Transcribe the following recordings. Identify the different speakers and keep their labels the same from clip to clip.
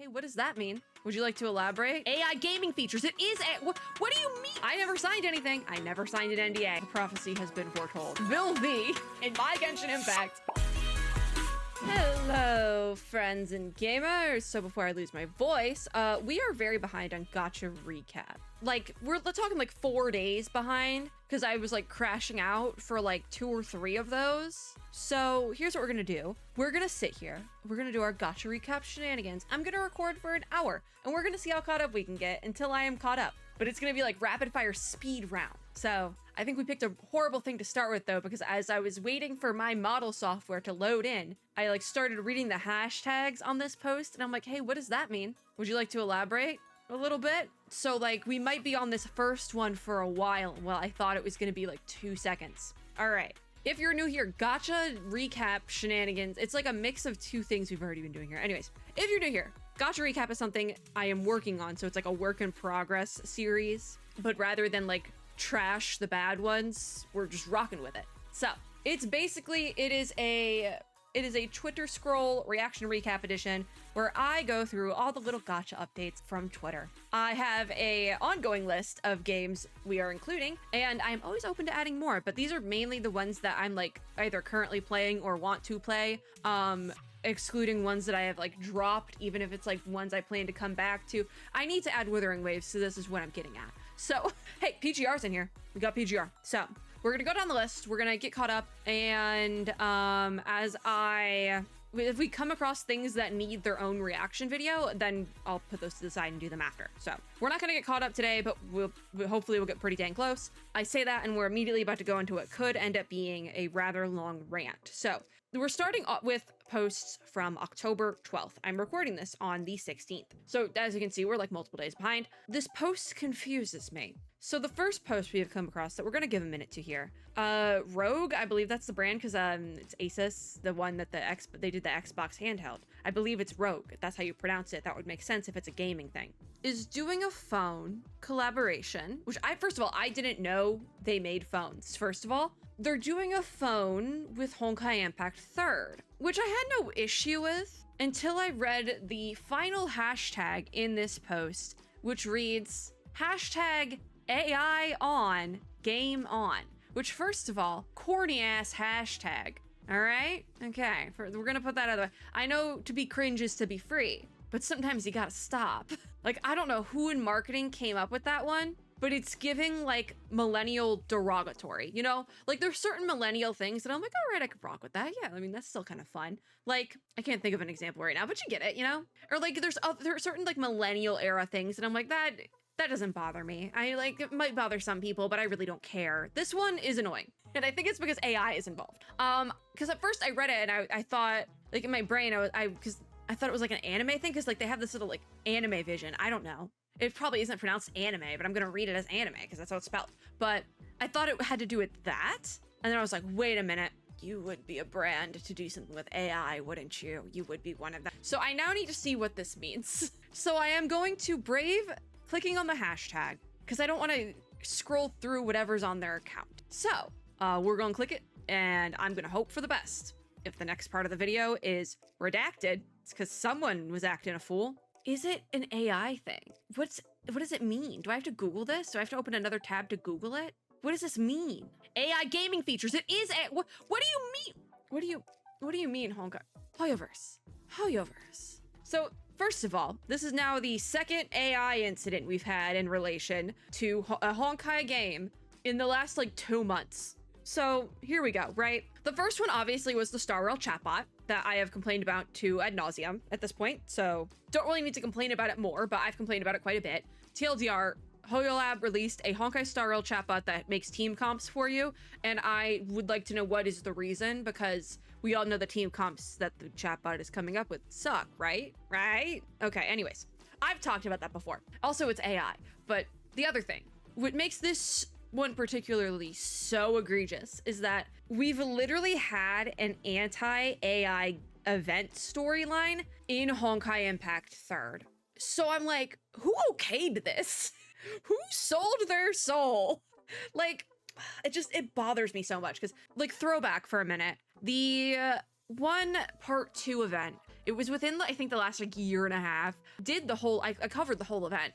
Speaker 1: Hey, what does that mean? Would you like to elaborate? AI gaming features. It is what do you mean? I never signed anything. I never signed an NDA. The prophecy has been foretold. Will be in my Genshin Impact. Hello, friends and gamers. So before I lose my voice, we are very behind on GACHA recap. Like, we're talking like 4 days behind because I was like crashing out for like 2 or 3 of those. So here's what we're gonna do. We're gonna sit here. We're gonna do our GACHA recap shenanigans. I'm gonna record for an hour and we're gonna see how caught up we can get until I am caught up. But it's gonna be like rapid fire speed round. So I think we picked a horrible thing to start with though, because as I was waiting for my model software to load in, I like started reading the hashtags on this post and I'm like, hey, what does that mean? Would you like to elaborate a little bit? So like we might be on this first one for a while. Well, I thought it was gonna be like 2 seconds. All right. If you're new here, GACHA recap shenanigans, it's like a mix of 2 things we've already been doing here. Anyways, if you're new here, GACHA recap is something I am working on. So it's like a work in progress series, but rather than like trash the bad ones, we're just rocking with it. So it's basically, it is a Twitter scroll reaction recap edition where I go through all the little GACHA updates from Twitter. I have a ongoing list of games we are including, and I'm always open to adding more, but these are mainly the ones that I'm like either currently playing or want to play, excluding ones that I have like dropped, even if it's like ones I plan to come back to. I need to add Withering Waves, so this is what I'm getting at. So, hey, PGR's in here. We got PGR. So we're gonna go down the list. We're gonna get caught up, and if we come across things that need their own reaction video, then I'll put those to the side and do them after. So we're not gonna get caught up today, but hopefully we'll get pretty dang close. I say that, and we're immediately about to go into what could end up being a rather long rant. So we're starting with posts from October 12th. I'm recording this on the 16th. So as you can see, we're like multiple days behind. This post confuses me. So the first post we have come across that we're going to give a minute to here. Rogue, I believe that's the brand because it's Asus, the one that they did the Xbox handheld. I believe it's Rogue. If that's how you pronounce it. That would make sense if it's a gaming thing. Is doing a phone collaboration, which first of all, I didn't know they made phones. First of all, they're doing a phone with Honkai Impact 3rd, which I had no issue with until I read the final hashtag in this post, which reads hashtag AI on, game on, which first of all, corny ass hashtag. All right. Okay. We're going to put that out of the way. I know to be cringe is to be free, but sometimes you got to stop. Like, I don't know who in marketing came up with that one, but it's giving like millennial derogatory, you know, like there's certain millennial things that I'm like, all right, I could rock with that. Yeah. I mean, that's still kind of fun. Like, I can't think of an example right now, but you get it, you know, or like there are certain like millennial era things. And I'm like, that doesn't bother me. It might bother some people, but I really don't care. This one is annoying. And I think it's because AI is involved. Because at first I read it and I thought, like in my brain, because I thought it was like an anime thing, because like they have this little like anime vision. I don't know. It probably isn't pronounced anime, but I'm gonna read it as anime because that's how it's spelled. But I thought it had to do with that. And then I was like, wait a minute. You would be a brand to do something with AI, wouldn't you? You would be one of them. So I now need to see what this means. So I am going to brave clicking on the hashtag because I don't want to scroll through whatever's on their account. So we're going to click it and I'm going to hope for the best. If the next part of the video is redacted, it's because someone was acting a fool. Is it an AI thing? What does it mean? Do I have to Google this? Do I have to open another tab to Google it? What does this mean? AI gaming features. It is what do you mean? What do you mean, Honkai? Hoyoverse. So first of all, this is now the second AI incident we've had in relation to a Honkai game in the last like 2 months. So here we go, right? The first one obviously was the Star Rail chatbot that I have complained about to ad nauseum at this point. So don't really need to complain about it more, but I've complained about it quite a bit. TLDR, HoYoLab released a Honkai Star Rail chatbot that makes team comps for you. And I would like to know what is the reason, because we all know the team comps that the chatbot is coming up with suck, right? Right? Okay, anyways, I've talked about that before. Also, it's AI. But the other thing, what makes this one particularly so egregious is that we've literally had an anti-AI event storyline in Honkai Impact 3rd. So I'm like, who okayed this? Who sold their soul? Like, it bothers me so much because, like, throwback for a minute. The one part 2 event. It was within, I think, the last like year and a half. I covered the whole event.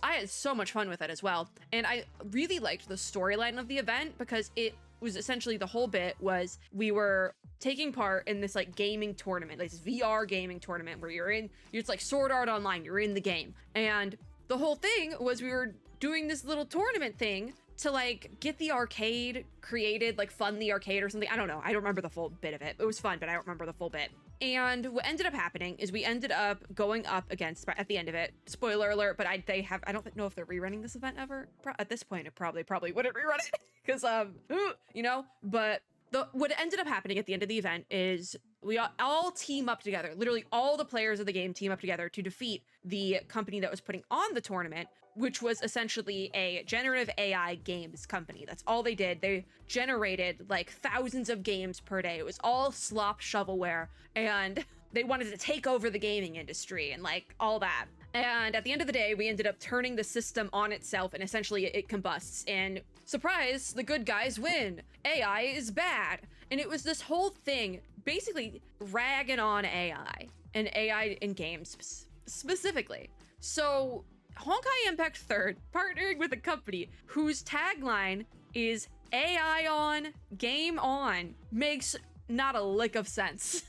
Speaker 1: I had so much fun with it as well. And I really liked the storyline of the event because it was essentially the whole bit was we were taking part in this like gaming tournament, like this VR gaming tournament where it's like Sword Art Online, you're in the game. And the whole thing was we were doing this little tournament thing to like get the arcade created, like fund the arcade or something. I don't know. I don't remember the full bit of it. It was fun, but I don't remember the full bit. And what ended up happening is we ended up going up against, at the end of it, spoiler alert, but I don't know if they're rerunning this event ever. At this point, it probably wouldn't rerun it because, but what ended up happening at the end of the event is we all team up together. Literally all the players of the game team up together to defeat the company that was putting on the tournament, which was essentially a generative AI games company. That's all they did. They generated like thousands of games per day. It was all slop shovelware, and they wanted to take over the gaming industry and like all that. And at the end of the day, we ended up turning the system on itself, and essentially it combusts. And surprise, the good guys win. AI is bad. And it was this whole thing basically ragging on AI and AI in games specifically. So Honkai Impact 3rd partnering with a company whose tagline is AI on, game on, makes not a lick of sense.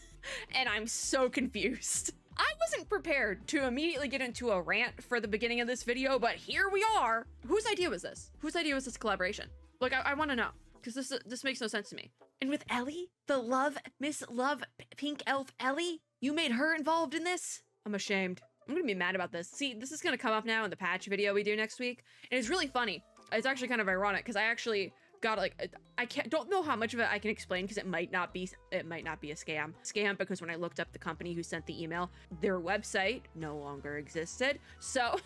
Speaker 1: And I'm so confused. I wasn't prepared to immediately get into a rant for the beginning of this video, but here we are. Whose idea was this? Whose idea was this collaboration? Like, I want to know, because this makes no sense to me. And with Ellie, the Miss Love Pink Elf Ellie, you made her involved in this? I'm ashamed. I'm gonna be mad about this. See, this is gonna come up now in the patch video we do next week, and it's really funny. It's actually kind of ironic because I actually got like don't know how much of it I can explain because it might not be a scam because when I looked up the company who sent the email, their website no longer existed. So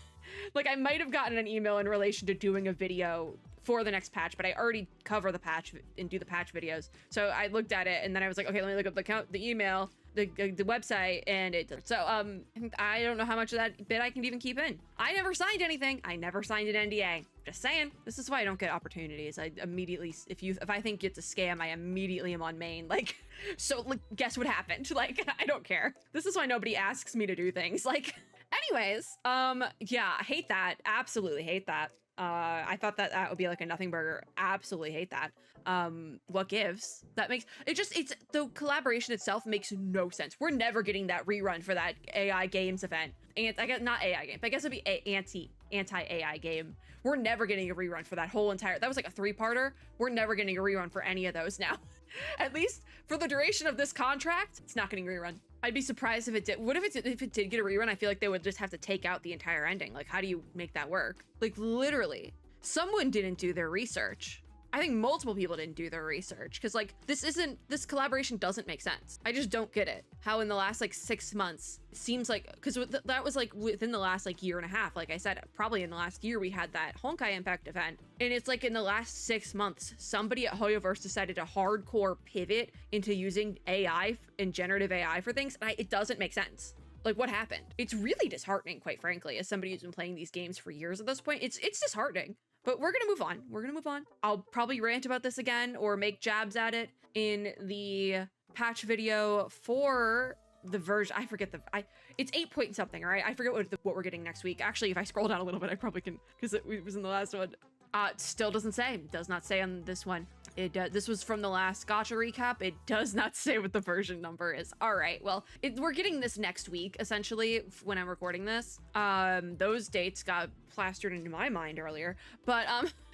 Speaker 1: like I might have gotten an email in relation to doing a video for the next patch, but I already cover the patch and do the patch videos. So I looked at it and then I was like, okay, let me look up the email, the website, and I don't know how much of that bit I can even keep in. I never signed anything. I never signed an NDA. Just saying. This is why I don't get opportunities. I immediately, if I think it's a scam, I immediately am on main. Like, so like, guess what happened? Like, I don't care. This is why nobody asks me to do things. Like, anyways, yeah, I hate that. Absolutely hate that. I thought that would be like a nothing burger. Absolutely hate that. What gives? That makes it's the collaboration itself makes no sense. We're never getting that rerun for that AI games event. And I guess not AI game, but I guess it'd be anti-AI game. We're never getting a rerun for that whole entire, that was like a 3-parter. We're never getting a rerun for any of those now. At least for the duration of this contract, it's not getting a rerun. I'd be surprised if it did. What if it did get a rerun? I feel like they would just have to take out the entire ending. Like, how do you make that work? Like, literally, someone didn't do their research. I think multiple people didn't do their research because like this collaboration doesn't make sense. I just don't get it. How in the last like 6 months, it seems like, because that was like within the last like year and a half, like I said, probably in the last year we had that Honkai Impact event. And it's like in the last 6 months, somebody at Hoyoverse decided to hardcore pivot into using AI and generative AI for things. And it doesn't make sense. Like, what happened? It's really disheartening, quite frankly, as somebody who's been playing these games for years at this point. It's disheartening. But we're gonna move on. We're gonna move on. I'll probably rant about this again or make jabs at it in the patch video for the version. I forget it's 8 point something, all right? I forget what we're getting next week. Actually, if I scroll down a little bit, I probably can, because it was in the last one. It still doesn't say. Does not say on this one. This was from the last GACHA recap. It does not say what the version number is. All right, well, we're getting this next week, essentially, when I'm recording this. Those dates got plastered into my mind earlier, but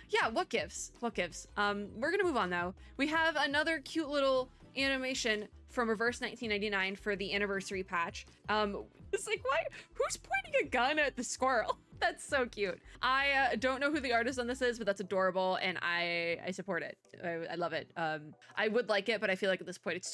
Speaker 1: yeah, what gives? We're gonna move on though. We have another cute little animation from Reverse 1999 for the anniversary patch. It's like, why? Who's pointing a gun at the squirrel? That's so cute. I don't know who the artist on this is, but that's adorable, and I support it. I love it. I would like it, but I feel like at this point it's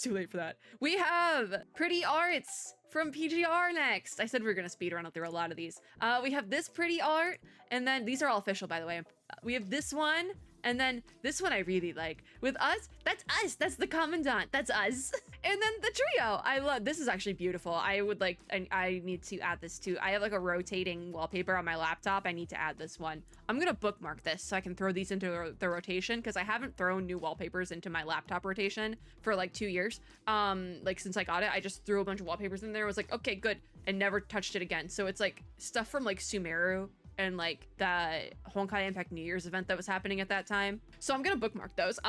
Speaker 1: too late for that. We have pretty arts from PGR next. I said we were gonna speed run through a lot of these. We have this pretty art, and then these are all official, by the way. We have this one, And then this one I really like. With us, that's us. That's the commandant. That's us. And then the trio. I love, this is actually beautiful. I would like, I need to add this too. I have like a rotating wallpaper on my laptop. I need to add this one. I'm gonna bookmark this so I can throw these into the rotation, because I haven't thrown new wallpapers into my laptop rotation for like 2 years. Like since I got it, I just threw a bunch of wallpapers in there. I was like, okay, good. And never touched it again. So it's like stuff from like Sumeru and like the Honkai Impact New Year's event that was happening at that time. So I'm gonna bookmark those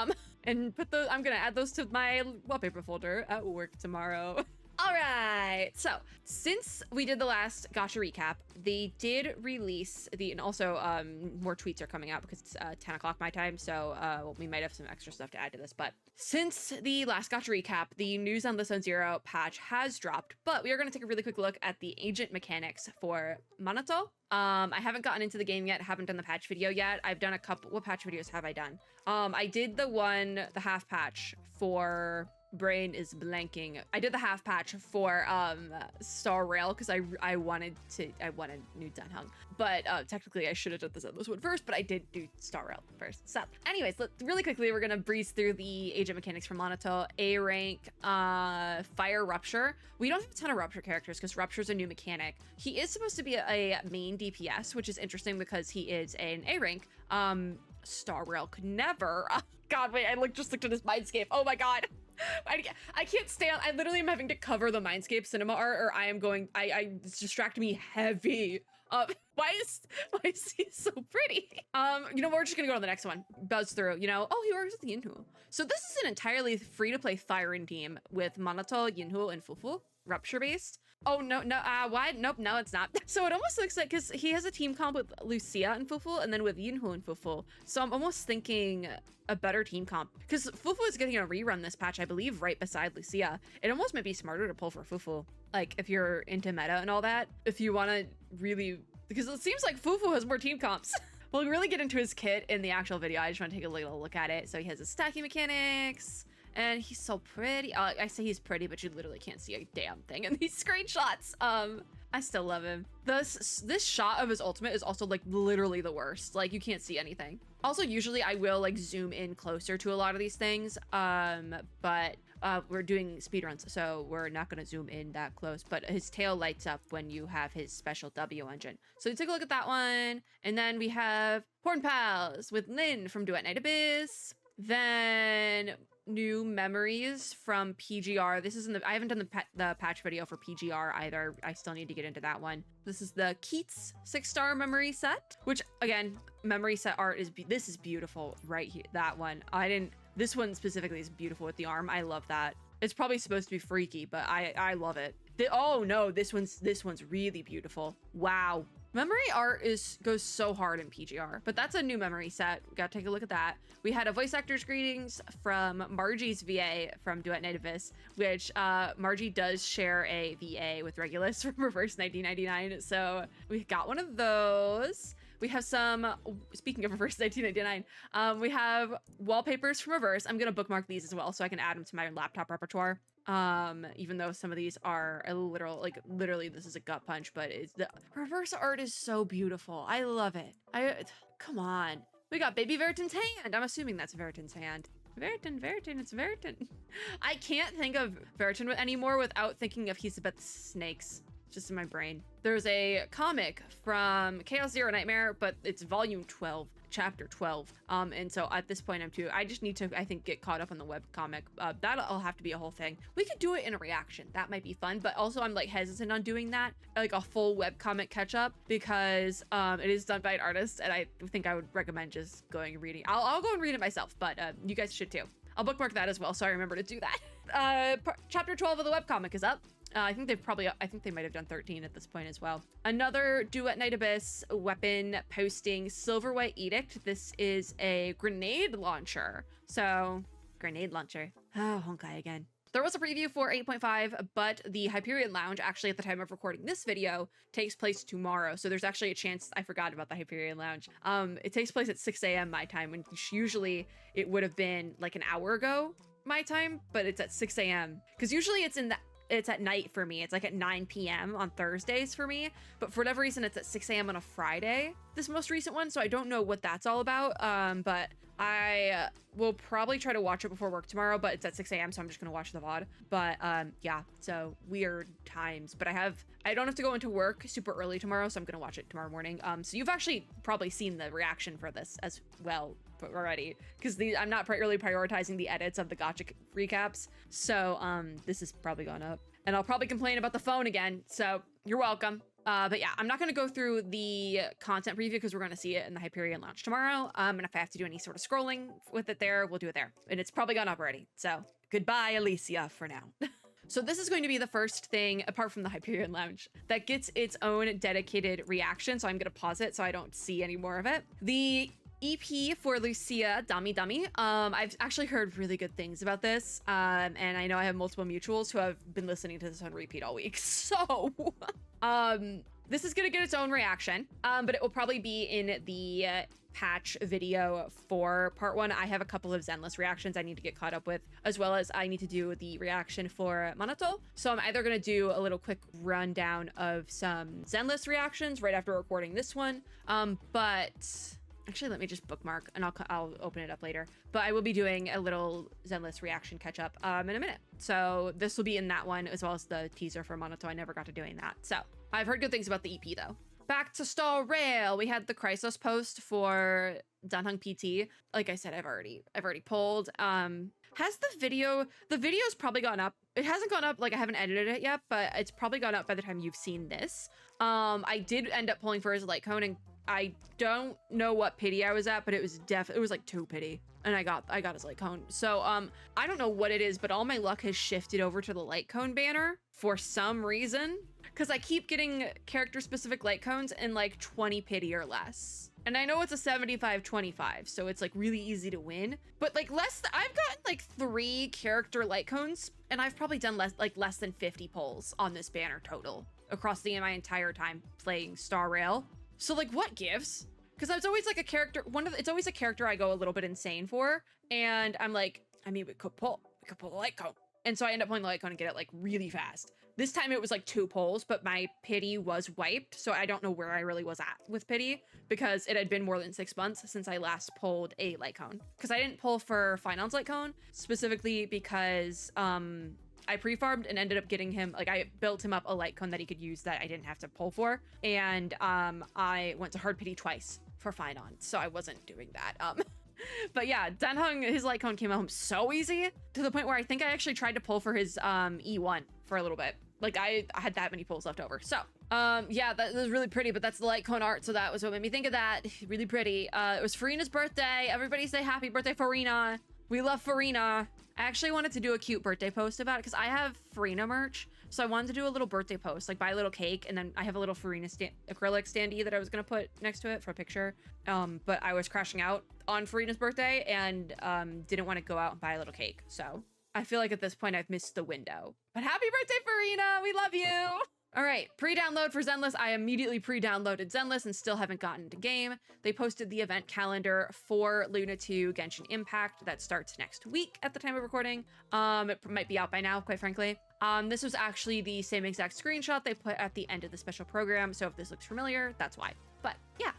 Speaker 1: and put those, I'm gonna add those to my wallpaper folder at work tomorrow. All right, so since we did the last gacha recap, they did release the, and also more tweets are coming out because it's 10 o'clock my time, so well, we might have some extra stuff to add to this, but since the last gacha recap, the news on the Sun Zero patch has dropped, but we are going to take a really quick look at the agent mechanics for Minato. I haven't gotten into the game yet, haven't done the patch video yet. I've done a couple, what patch videos have I done? I did the half patch for, brain is blanking. I did the half patch for Star Rail because I wanted new Dunhung, but technically I should have done the Zenless one first, but I did do Star Rail first. So anyways, really quickly, we're gonna breeze through the agent mechanics from Minato. A rank, Fire Rupture. We don't have a ton of Rupture characters because Rupture's a new mechanic. He is supposed to be a main DPS, which is interesting because he is an A rank. Star Rail could never. God, wait, I just looked at his mindscape. Oh my God. I can't stand, I literally am having to cover the Mindscape cinema art, or I am going, it's distracting me heavy. Why is he so pretty? You know, we're just gonna go to the next one. Buzz through, you know, oh, he works with Yinhu. So this is an entirely free-to-play firing team with Minato, Yinhu, and Fufu, Rupture based. Oh, no, why? Nope, no, it's not. So it almost looks like, because he has a team comp with Lucia and Fufu, and then with Yinhu and Fufu. So I'm almost thinking a better team comp, because Fufu is getting a rerun this patch, I believe, right beside Lucia. It almost might be smarter to pull for Fufu, like if you're into meta and all that, if you want to really, because it seems like Fufu has more team comps. We'll really get into his kit in the actual video. I just want to take a little look at it. So he has his stacking mechanics. And he's so pretty. I say he's pretty, but you literally can't see a damn thing in these screenshots. I still love him. This shot of his ultimate is also like literally the worst. Like you can't see anything. Also, usually I will like zoom in closer to a lot of these things. But we're doing speedruns, so we're not gonna zoom in that close. But his tail lights up when you have his special W engine. So take a look at that one. And then we have Horn Pals with Lin from Duet Night Abyss. Then new memories from PGR. This is I haven't done the patch video for PGR either. I still need to get into that one. This is the Keats 6-star memory set, which again, memory set art is, this is beautiful right here. That one, this one specifically is beautiful with the arm. I love that. It's probably supposed to be freaky, but I love it. Oh no, this one's really beautiful. Wow. Memory art goes so hard in PGR, but that's a new memory set. We gotta take a look at that. We had a voice actor's greetings from Margie's VA from Duet Night Abyss, which Margie does share a VA with Regulus from Reverse 1999. So we got one of those. We have some, speaking of Reverse 1999, we have wallpapers from Reverse. I'm gonna bookmark these as well so I can add them to my laptop repertoire. Even though some of these are a literally this is a gut punch, but the Reverse art is so beautiful. I love it. Come on. We got Baby Veritan's hand. I'm assuming that's Veritan's hand. Veritan, it's Veritan. I can't think of Veritan anymore without thinking of He's About the Snakes. Just in my brain. There's a comic from Chaos Zero Nightmare, but it's volume 12, chapter 12. And so at this point I just need to, I think, get caught up on the web comic. That'll have to be a whole thing. We could do it in a reaction. That might be fun, but also I'm like hesitant on doing that, like a full web comic catch up, because it is done by an artist, and I think I would recommend just going and reading. I'll go and read it myself, but you guys should too. I'll bookmark that as well, so I remember to do that. Chapter 12 of the webcomic is up. I think they might have done 13 at this point as well. Another Duet Night Abyss weapon posting, Silver White Edict. This is a grenade launcher. So, grenade launcher. Oh, Honkai again. There was a preview for 8.5, but the Hyperion Lounge, actually at the time of recording this video, takes place tomorrow. So there's actually a chance, I forgot about the Hyperion Lounge. It takes place at 6 a.m. my time, when usually it would have been like an hour ago my time, but it's at 6 a.m. Because usually it's at night for me. It's like at 9 p.m. on Thursdays for me, but for whatever reason, it's at 6 a.m. on a Friday, this most recent one. So I don't know what that's all about. But I will probably try to watch it before work tomorrow, but it's at 6 a.m. so I'm just gonna watch the VOD. But yeah, so weird times. But I don't have to go into work super early tomorrow, so I'm gonna watch it tomorrow morning. So you've actually probably seen the reaction for this as well already, because I'm not really prioritizing the edits of the gacha recaps. So this is probably going up, and I'll probably complain about the phone again. So you're welcome. But yeah, I'm not going to go through the content preview because we're going to see it in the Hyperion launch tomorrow. And if I have to do any sort of scrolling with it there, we'll do it there. And it's probably gone up already. So goodbye, Alicia, for now. So this is going to be the first thing, apart from the Hyperion Lounge, that gets its own dedicated reaction. So I'm going to pause it so I don't see any more of it. The EP for Lucia, Dummy Dummy. I've actually heard really good things about this. And I know I have multiple mutuals who have been listening to this on repeat all week. So, this is gonna get its own reaction, but it will probably be in the patch video for part 1. I have a couple of Zenless reactions I need to get caught up with, as well as I need to do the reaction for Monoto. So I'm either gonna do a little quick rundown of some Zenless reactions right after recording this one, but actually, let me just bookmark and I'll open it up later. But I will be doing a little Zenless reaction catch up in a minute. So this will be in that one, as well as the teaser for Monoto. I never got to doing that. So I've heard good things about the EP though. Back to Star Rail. We had the Chrysos post for Danheng PT. Like I said, I've already pulled. Has the video's probably gone up. It hasn't gone up, like I haven't edited it yet, but it's probably gone up by the time you've seen this. I did end up pulling for his light cone, and I don't know what pity I was at, but it was like 2 pity, and I got his light cone. So I don't know what it is, but all my luck has shifted over to the light cone banner for some reason, because I keep getting character specific light cones in like 20 pity or less. And I know it's a 75-25, so it's like really easy to win, but like I've gotten like 3 character light cones, and I've probably done less than 50 pulls on this banner total across my entire time playing Star Rail. So like, what gives? Because it's always like a character, it's always a character I go a little bit insane for, and I'm like, I mean, we could pull the light cone. And so I end up pulling the light cone and get it like really fast. This time it was like 2 pulls, but my pity was wiped, so I don't know where I really was at with pity, because it had been more than 6 months since I last pulled a light cone. Because I didn't pull for Finon's light cone, specifically because I pre-farmed and ended up getting him, like I built him up a light cone that he could use that I didn't have to pull for. And I went to hard pity twice for Finon, so I wasn't doing that. But yeah, Danheng, his light cone came home so easy to the point where I think I actually tried to pull for his E1 for a little bit. Like I had that many pulls left over. So yeah, that was really pretty, but that's the light cone art, so that was what made me think of that. Really pretty. It was Farina's birthday. Everybody say happy birthday, Farina. We love Farina. I actually wanted to do a cute birthday post about it because I have Farina merch. So I wanted to do a little birthday post, like buy a little cake, and then I have a little Farina acrylic standee that I was going to put next to it for a picture. But I was crashing out on Farina's birthday and didn't want to go out and buy a little cake. So I feel like at this point I've missed the window. But happy birthday, Farina! We love you! All right, pre-download for Zenless. I immediately pre-downloaded Zenless and still haven't gotten into game. They posted the event calendar for Luna 2 Genshin Impact that starts next week at the time of recording. It might be out by now, quite frankly. This was actually the same exact screenshot they put at the end of the special program, so if this looks familiar, that's why. But yeah.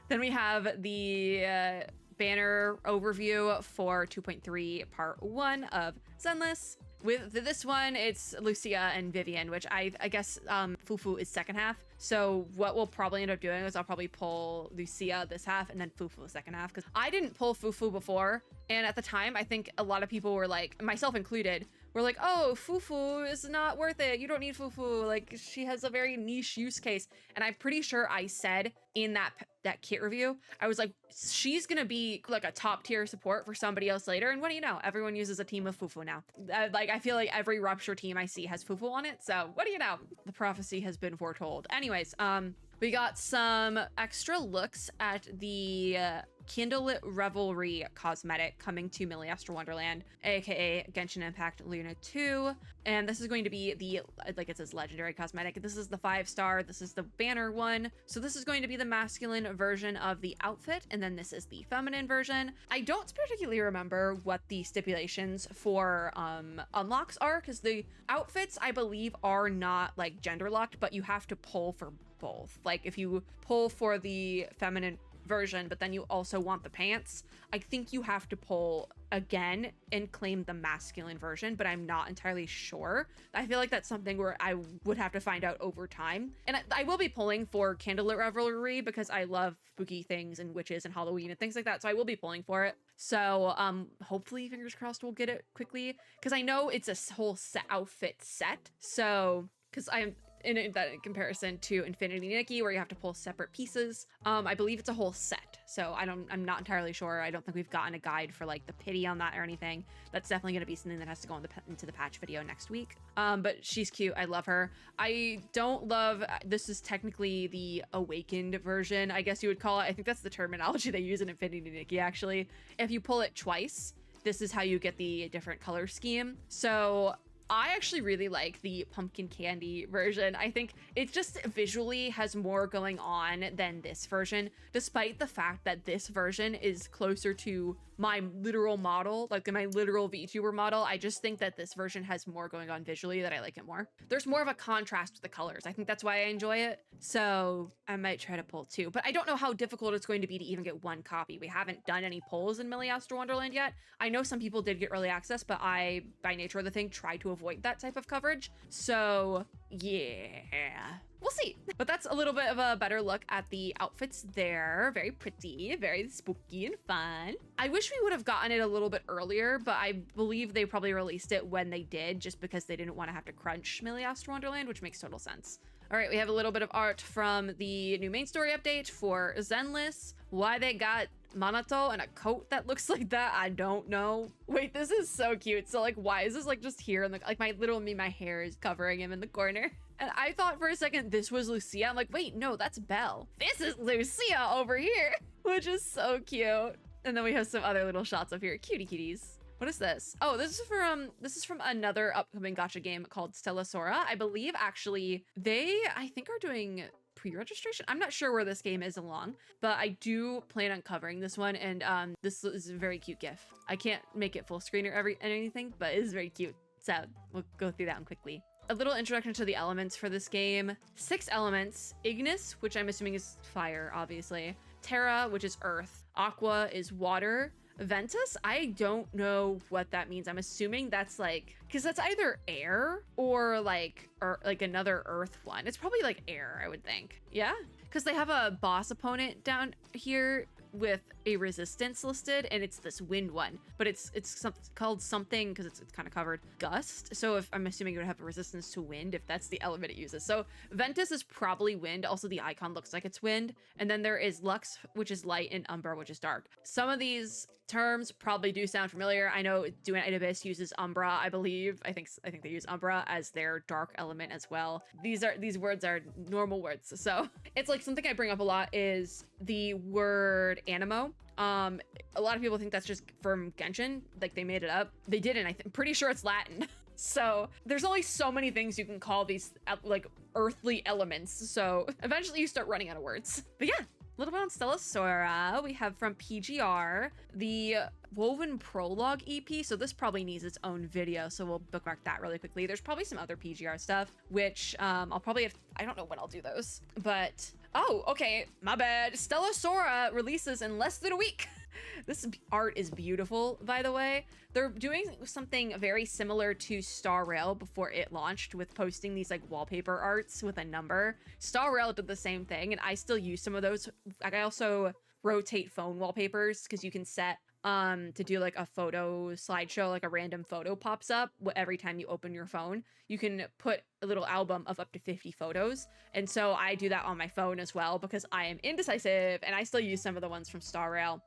Speaker 1: Then we have the banner overview for 2.3 part 1 of Zenless. With this one, it's Lucia and Vivian, which I guess Fufu is second half. So what we'll probably end up doing is I'll probably pull Lucia this half and then Fufu the second half, because I didn't pull Fufu before. And at the time, I think a lot of people were like, myself included, were like, oh, Fufu is not worth it. You don't need Fufu. Like, she has a very niche use case. And I'm pretty sure I said in that kit review, I was like, she's gonna be like a top tier support for somebody else later. And what do you know? Everyone uses a team of Fufu now. Like, I feel like every Rupture team I see has Fufu on it. So what do you know? The prophecy has been foretold. Anyways, we got some extra looks at the Candlelit Revelry cosmetic coming to Milliastra Wonderland, aka Genshin Impact Luna 2. And this is going to be the, like it says, legendary cosmetic. This is the 5-star. This is the banner one. So this is going to be the masculine version of the outfit, and then this is the feminine version. I don't particularly remember what the stipulations for unlocks are, because the outfits, I believe, are not like gender locked, but you have to pull for both. Like if you pull for the feminine version, but then you also want the pants, I think you have to pull again and claim the masculine version, but I'm not entirely sure. I feel like that's something where I would have to find out over time. And I will be pulling for Candlelit Revelry because I love spooky things and witches and Halloween and things like that. So I will be pulling for it. So hopefully, fingers crossed, we'll get it quickly, because I know it's a whole outfit set. So because I'm in that in comparison to Infinity Nikki, where you have to pull separate pieces. I believe it's a whole set. So I'm not entirely sure. I don't think we've gotten a guide for like the pity on that or anything. That's definitely going to be something that has to go into the patch video next week. But she's cute. I love her. I don't love, this is technically the awakened version, I guess you would call it. I think that's the terminology they use in Infinity Nikki, actually. If you pull it twice, this is how you get the different color scheme. So I actually really like the pumpkin candy version. I think it just visually has more going on than this version, despite the fact that this version is closer to my literal model, like my literal VTuber model. I just think that this version has more going on visually, that I like it more. There's more of a contrast with the colors. I think that's why I enjoy it. So I might try to pull two, but I don't know how difficult it's going to be to even get one copy. We haven't done any pulls in Milliastra Wonderland yet. I know some people did get early access, but I, by nature of the thing, try to avoid that type of coverage. So yeah, we'll see. But that's a little bit of a better look at the outfits there. Very pretty, very spooky and fun. I wish we would have gotten it a little bit earlier, but I believe they probably released it when they did, just because they didn't want to have to crunch Milliastra Wonderland, which makes total sense. All right, we have a little bit of art from the new main story update for Zenless. Why they got Manato and a coat that looks like that, I don't know. Wait, this is so cute. So like, why is this like just here in the, like my hair is covering him in the corner. And I thought for a second this was Lucia. I'm like, wait, no, that's Belle. This is Lucia over here, which is so cute. And then we have some other little shots of here. Cutie cuties. What is this? Oh, this is from another upcoming gacha game called Stella Sora. I believe actually they, I think, are doing pre-registration. I'm not sure where this game is along, but I do plan on covering this one. And this is a very cute GIF. I can't make it full screen or anything, but it is very cute. So we'll go through that one quickly. A little introduction to the elements for this game. 6 elements. Ignis, which I'm assuming is fire, obviously. Terra, which is earth. Aqua is water. Ventus, I don't know what that means. I'm assuming that's like, because that's either air or like another earth one. It's probably like air, I would think. Yeah, because they have a boss opponent down here with a resistance listed, and it's this wind one, but it's called something because it's kind of covered, gust. So if I'm assuming it would have a resistance to wind if that's the element it uses. So Ventus is probably wind. Also the icon looks like it's wind. And then there is Lux, which is light, and Umbra, which is dark. Some of these terms probably do sound familiar. I know Duet Ibis uses Umbra, I believe. I think they use Umbra as their dark element as well. These words are normal words. So it's like something I bring up a lot is the word animo. A lot of people think that's just from Genshin, like they made it up. They didn't. I'm pretty sure it's Latin. So there's only so many things you can call these like earthly elements. So eventually you start running out of words. But yeah, a little bit on Stella Sora. We have from PGR the Woven Prologue EP. So this probably needs its own video, so we'll bookmark that really quickly. There's probably some other PGR stuff, which I'll probably have, I don't know when I'll do those, but oh, okay, my bad. Stella Sora releases in less than a week. This art is beautiful, by the way. They're doing something very similar to Star Rail before it launched with posting these like wallpaper arts with a number. Star Rail did the same thing, and I still use some of those. Like I also rotate phone wallpapers because you can set to do like a photo slideshow, like a random photo pops up every time you open your phone. You can put a little album of up to 50 photos. And so I do that on my phone as well because I am indecisive, and I still use some of the ones from Star Rail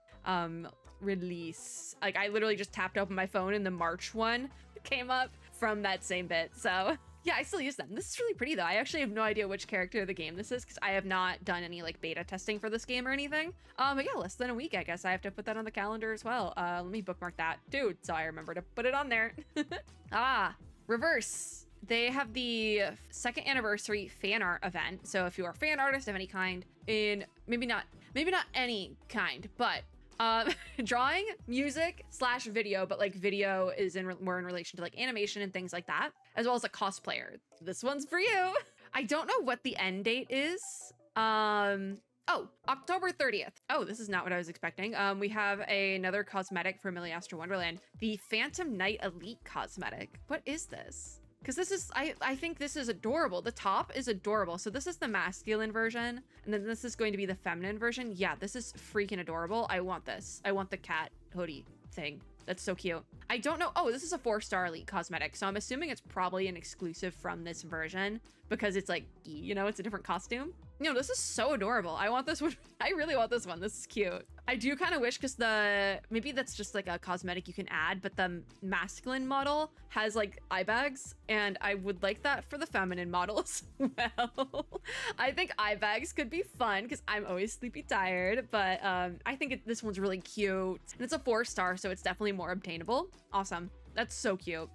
Speaker 1: release. Like I literally just tapped open my phone and the March one came up from that same bit. So yeah, I still use them. This is really pretty though. I actually have no idea which character of the game this is because I have not done any like beta testing for this game or anything. But yeah, less than a week, I guess. I have to put that on the calendar as well. Let me bookmark that, dude, so I remember to put it on there. Reverse. They have the 2nd anniversary fan art event. So if you're a fan artist of any kind, in maybe not any kind, but drawing, music / video, but like video is more in relation to like animation and things like that, as well as a cosplayer. This one's for you. I don't know what the end date is. Oh, October 30th. Oh, this is not what I was expecting. We have another cosmetic for Milliastra Wonderland, the Phantom Knight Elite cosmetic. What is this? Because this is, I think this is adorable. The top is adorable. So this is the masculine version, and then this is going to be the feminine version. Yeah, this is freaking adorable. I want this. I want the cat hoodie thing. That's so cute. I don't know. Oh, this is a 4-star elite cosmetic. So I'm assuming it's probably an exclusive from this version because it's like, you know, it's a different costume. You know, this is so adorable. I want this one. I really want this one. This is cute. I do kind of wish, because maybe that's just like a cosmetic you can add, but the masculine model has like eye bags, and I would like that for the feminine model as well. I think eye bags could be fun because I'm always sleepy tired, but I think this one's really cute. And it's a 4-star, so it's definitely more obtainable. Awesome. That's so cute.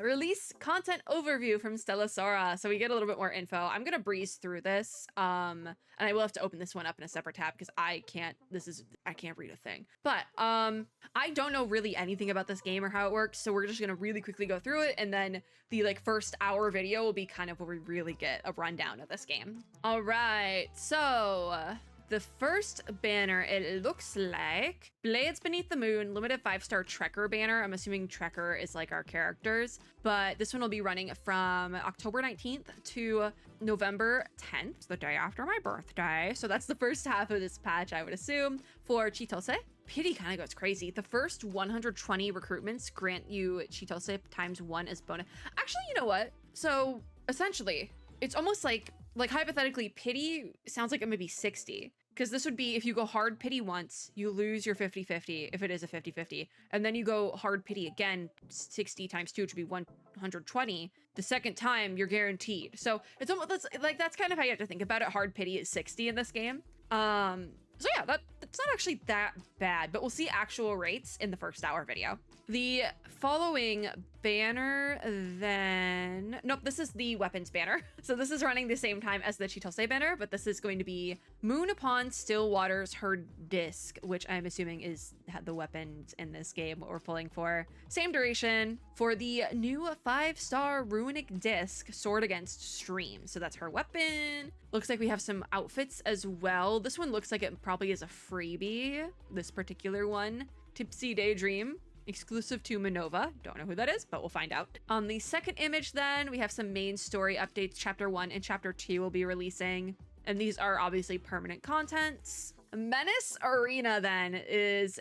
Speaker 1: Release content overview from Stella Sora. So we get a little bit more info. I'm gonna breeze through this. And I will have to open this one up in a separate tab because I can't read a thing. But I don't know really anything about this game or how it works. So we're just gonna really quickly go through it, and then the like first hour video will be kind of where we really get a rundown of this game. All right, so the first banner, it looks like Blades Beneath the Moon, limited 5-star Trekker banner. I'm assuming Trekker is like our characters, but this one will be running from October 19th to November 10th, the day after my birthday. So that's the first half of this patch, I would assume, for Chitose. Pity kind of goes crazy. The first 120 recruitments grant you Chitose ×1 as bonus. Actually, you know what? So essentially, it's almost like hypothetically, pity sounds like it may be 60. Because this would be, if you go hard pity once, you lose your 50-50 if it is a 50-50. And then you go hard pity again, 60 times 2, which would be 120. The second time, you're guaranteed. So it's almost that's kind of how you have to think about it. Hard pity is 60 in this game. So yeah, that's not actually that bad, but we'll see actual rates in the first hour video. The following banner then, nope, this is the weapons banner. So this is running the same time as the Chitose banner, but this is going to be Moon Upon Still Waters Her Disc, which I'm assuming is the weapons in this game, what we're pulling for. Same duration for the new 5-star Runic Disc, Sword Against Stream. So that's her weapon. Looks like we have some outfits as well. This one looks like it probably is a freebie, this particular one. Tipsy Daydream, exclusive to Minova. Don't know who that is, but we'll find out. On the second image then, we have some main story updates. Chapter 1 and Chapter 2 will be releasing, and these are obviously permanent contents. Menace Arena then is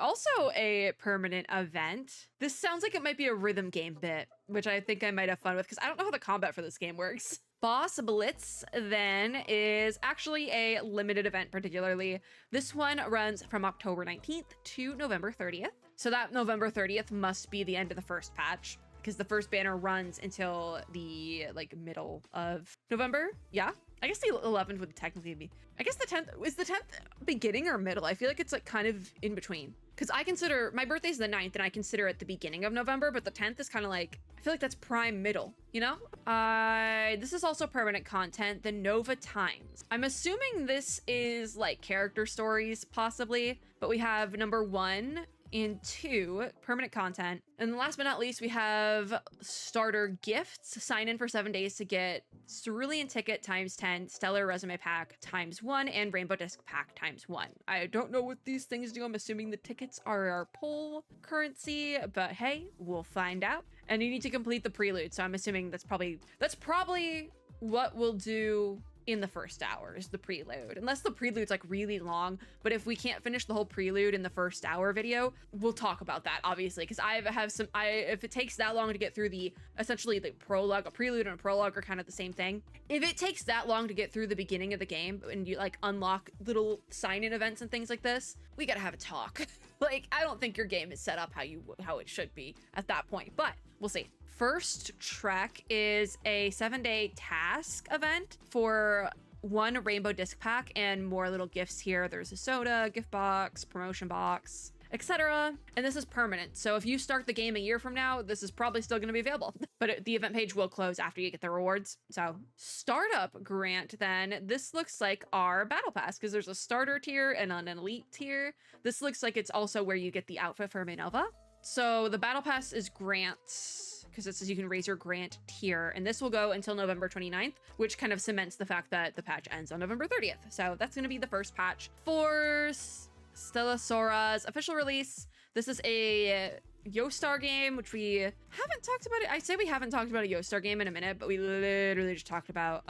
Speaker 1: also a permanent event. This sounds like it might be a rhythm game bit, which I think I might have fun with because I don't know how the combat for this game works. Boss Blitz then is actually a limited event particularly. This one runs from October 19th to November 30th. So that November 30th must be the end of the first patch because the first banner runs until the like middle of November. Yeah. I guess the 11th would technically be, I guess the 10th, is the 10th beginning or middle? I feel like it's like kind of in between. Because I consider, my birthday's the 9th and I consider it the beginning of November, but the 10th is kind of like, I feel like that's prime middle, you know? This is also permanent content, the Nova Times. I'm assuming this is like character stories possibly, but we have number 1 and 2 permanent content. And last but not least, we have starter gifts. Sign in for 7 days to get Cerulean Ticket ×10, Stellar Resume Pack ×1, and Rainbow Disc Pack ×1. I don't know what these things do. I'm assuming the tickets are our poll currency, but hey, we'll find out. And you need to complete the prelude, so I'm assuming that's probably what we'll do in the first hour is the prelude, unless the prelude's like really long. But if we can't finish the whole prelude in the first hour video, we'll talk about that obviously, because if it takes that long to get through essentially the prologue, a prelude and a prologue are kind of the same thing. If it takes that long to get through the beginning of the game and you like unlock little sign-in events and things like this, we gotta have a talk. Like, I don't think your game is set up how it should be at that point, but we'll see. First trek is a 7-day task event for 1 Rainbow Disc Pack and more little gifts here. There's a soda, gift box, promotion box, etc. And this is permanent. So if you start the game a year from now, this is probably still going to be available. But the event page will close after you get the rewards. So startup grant then, this looks like our battle pass because there's a starter tier and an elite tier. This looks like it's also where you get the outfit for Minova. So the battle pass is grants, because it says you can raise your grant tier, and this will go until November 29th, which kind of cements the fact that the patch ends on November 30th. So that's going to be the first patch for Stella Sora's official release. This is a Yostar game, which we haven't talked about it. I say we haven't talked about a Yostar game in a minute, but we literally just talked about,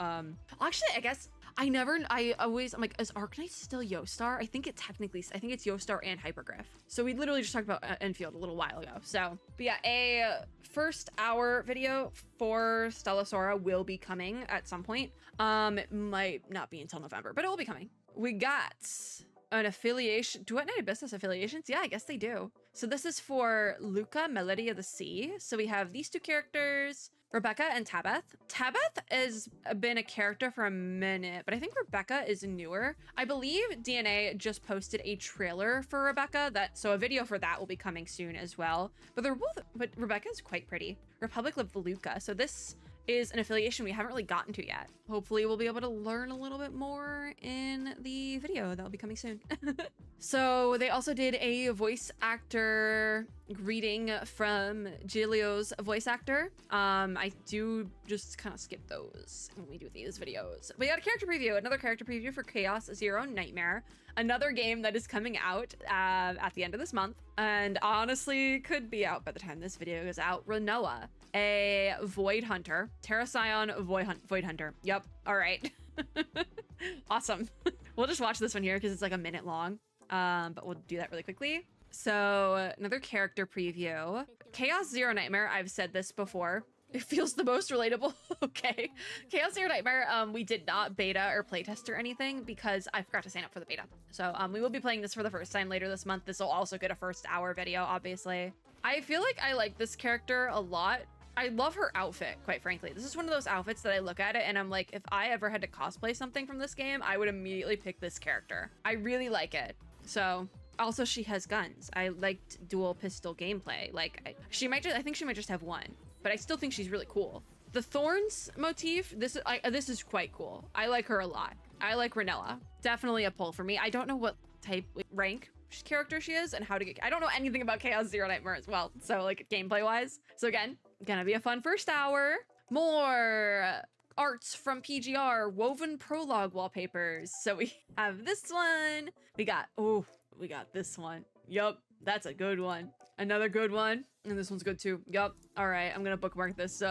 Speaker 1: actually, I guess I'm like, is Arknight still Yostar? I think it's Yostar and Hypergriff. So we literally just talked about Enfield a little while ago. So, but yeah, a first hour video for Stella Sora will be coming at some point. It might not be until November, but it will be coming. We got an affiliation. Duet Night Business affiliations? Yeah, I guess they do. So this is for Luca, Melody of the Sea. So we have these two characters, Rebecca and Tabeth. Tabeth has been a character for a minute, but I think Rebecca is newer. I believe DNA just posted a trailer for Rebecca, so a video for that will be coming soon as well. But Rebecca is quite pretty. Republic of Luca. So this is an affiliation we haven't really gotten to yet. Hopefully we'll be able to learn a little bit more in the video that will be coming soon. So they also did a voice actor greeting from Giglio's voice actor. I do just kind of skip those when we do these videos. We got a character preview, another character preview for Chaos Zero Nightmare, another game that is coming out at the end of this month, and honestly could be out by the time this video goes out. Renoa, a Void Hunter, Terra Scion Void Hunter. Yep. All right. Awesome. We'll just watch this one here because it's like a minute long. But we'll do that really quickly. So another character preview. Chaos Zero Nightmare. I've said this before. It feels the most relatable. Okay. Chaos Zero Nightmare, we did not beta or playtest or anything because I forgot to sign up for the beta. So we will be playing this for the first time later this month. This will also get a first hour video, obviously. I feel like I like this character a lot. I love her outfit, quite frankly. This is one of those outfits that I look at it and I'm like, if I ever had to cosplay something from this game, I would immediately pick this character. I really like it. So also she has guns. I liked dual pistol gameplay. Like I think she might just have one, but I still think she's really cool. The thorns motif, this is quite cool. I like her a lot. I like Renoa. Definitely a pull for me. I don't know what type, rank character she is and how to get, I don't know anything about Chaos Zero Nightmare as well. So like gameplay wise. So again, gonna be a fun first hour. More arts from PGR, woven prologue wallpapers. So we have this one. We got this one. Yup, that's a good one. Another good one. And this one's good too. Yup. All right, I'm gonna bookmark this,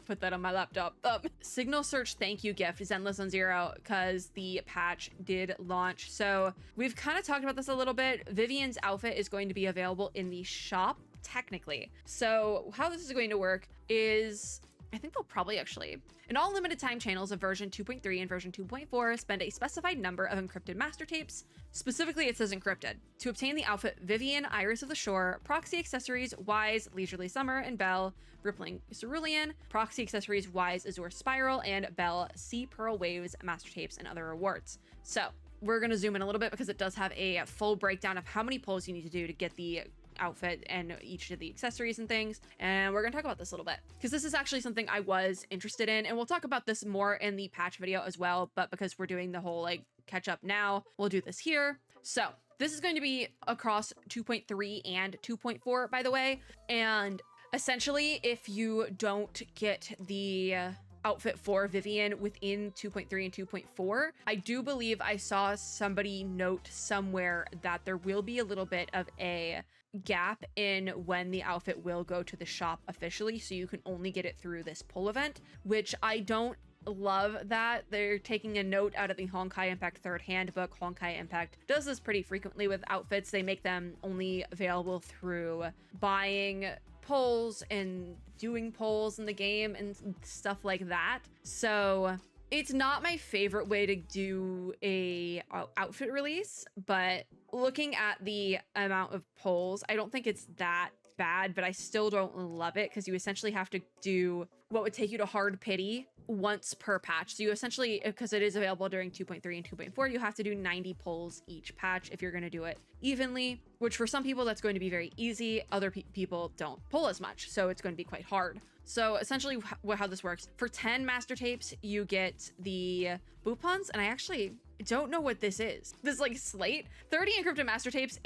Speaker 1: put that on my laptop. Signal search thank you gift, Zenless on Zero, because the patch did launch. So we've kind of talked about this a little bit. Vivian's outfit is going to be available in the shop, technically. So how this is going to work is, I think they'll probably actually, in all limited time channels of version 2.3 and version 2.4, spend a specified number of encrypted master tapes. Specifically, it says encrypted. To obtain the outfit Vivian, Iris of the Shore, proxy accessories Wise, Leisurely Summer, and Belle, Rippling Cerulean, proxy accessories Wise, Azure Spiral, and Belle, Sea Pearl Waves, master tapes, and other rewards. So we're going to zoom in a little bit because it does have a full breakdown of how many pulls you need to do to get the outfit and each of the accessories and things, and we're gonna talk about this a little bit because this is actually something I was interested in, and we'll talk about this more in the patch video as well, but because we're doing the whole like catch up now, we'll do this here. So this is going to be across 2.3 and 2.4, by the way, and essentially if you don't get the outfit for Vivian within 2.3 and 2.4, I do believe I saw somebody note somewhere that there will be a little bit of a gap in when the outfit will go to the shop officially, so you can only get it through this pull event, which I don't love. That they're taking a note out of the Honkai Impact third handbook. Honkai Impact does this pretty frequently with outfits. They make them only available through buying polls and doing polls in the game and stuff like that. So it's not my favorite way to do a outfit release, but looking at the amount of polls, I don't think it's that bad, but I still don't love it because you essentially have to do what would take you to hard pity once per patch. So you essentially, because it is available during 2.3 and 2.4, you have to do 90 polls each patch if you're going to do it evenly, which for some people that's going to be very easy. Other people don't pull as much, so it's going to be quite hard. So essentially how this works, for 10 master tapes, you get the Boopons, and I actually don't know what this is. This like slate. 30 encrypted master tapes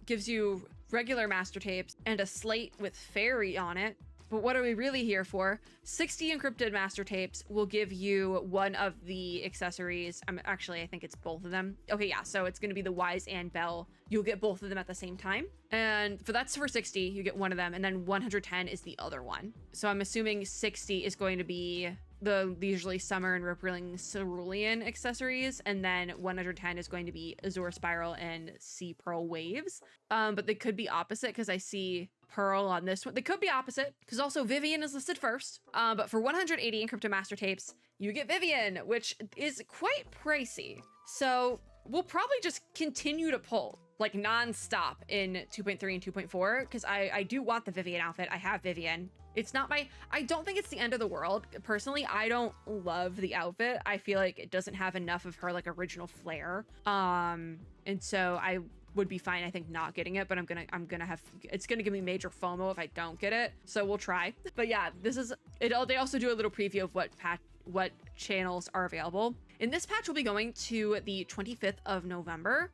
Speaker 1: gives you regular master tapes and a slate with fairy on it. But what are we really here for? 60 encrypted master tapes will give you one of the accessories. Actually, I think it's both of them. Okay, yeah, so it's going to be the Wise and Bell. You'll get both of them at the same time. And that's for 60, you get one of them. And then 110 is the other one. So I'm assuming 60 is going to be the usually Summer and Rippling Cerulean accessories, and then 110 is going to be Azure Spiral and Sea Pearl Waves. But they could be opposite because I see Pearl on this one. They could be opposite because also Vivian is listed first. But for 180 encrypted master tapes, you get Vivian, which is quite pricey. So we'll probably just continue to pull like non-stop in 2.3 and 2.4 because I do want the Vivian outfit. I have Vivian. It's not I don't think it's the end of the world. Personally, I don't love the outfit. I feel like it doesn't have enough of her like original flair. And so I would be fine, I think, not getting it, but it's gonna give me major FOMO if I don't get it. So we'll try. But yeah, this is it. They also do a little preview of what channels are available. In this patch, we'll be going to the 25th of November,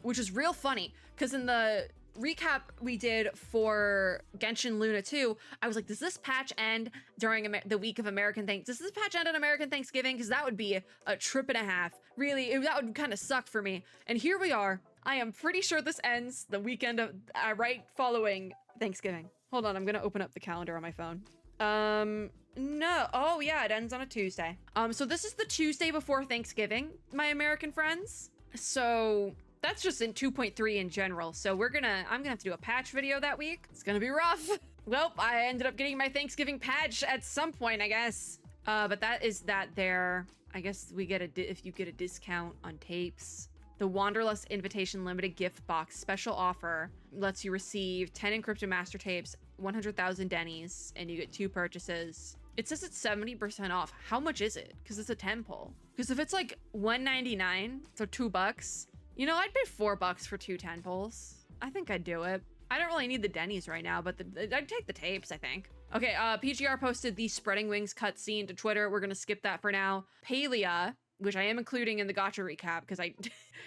Speaker 1: which is real funny because in the recap we did for Genshin Luna 2, I was like, does this patch end during the week of American Thanksgiving? Does this patch end on American Thanksgiving? Because that would be a trip and a half. Really, that would kind of suck for me. And here we are. I am pretty sure this ends the weekend of right following Thanksgiving. Hold on, I'm gonna open up the calendar on my phone. No. Oh yeah, it ends on a Tuesday. So this is the Tuesday before Thanksgiving, my American friends. So that's just in 2.3 in general. So I'm gonna have to do a patch video that week. It's gonna be rough. Well, I ended up getting my Thanksgiving patch at some point, I guess. But that is that there. I guess we get if you get a discount on tapes. The Wanderlust Invitation Limited Gift Box special offer lets you receive 10 encrypted master tapes, 100,000 Denny's, and you get 2 purchases. It says it's 70% off. How much is it? Because it's a 10 pull. Because if it's like $1.99, so $2, you know, I'd pay $4 for 2 10 pulls. I think I'd do it. I don't really need the Denny's right now, but I'd take the tapes, I think. Okay, PGR posted the Spreading Wings cutscene to Twitter. We're gonna skip that for now. Palia, which I am including in the gacha recap because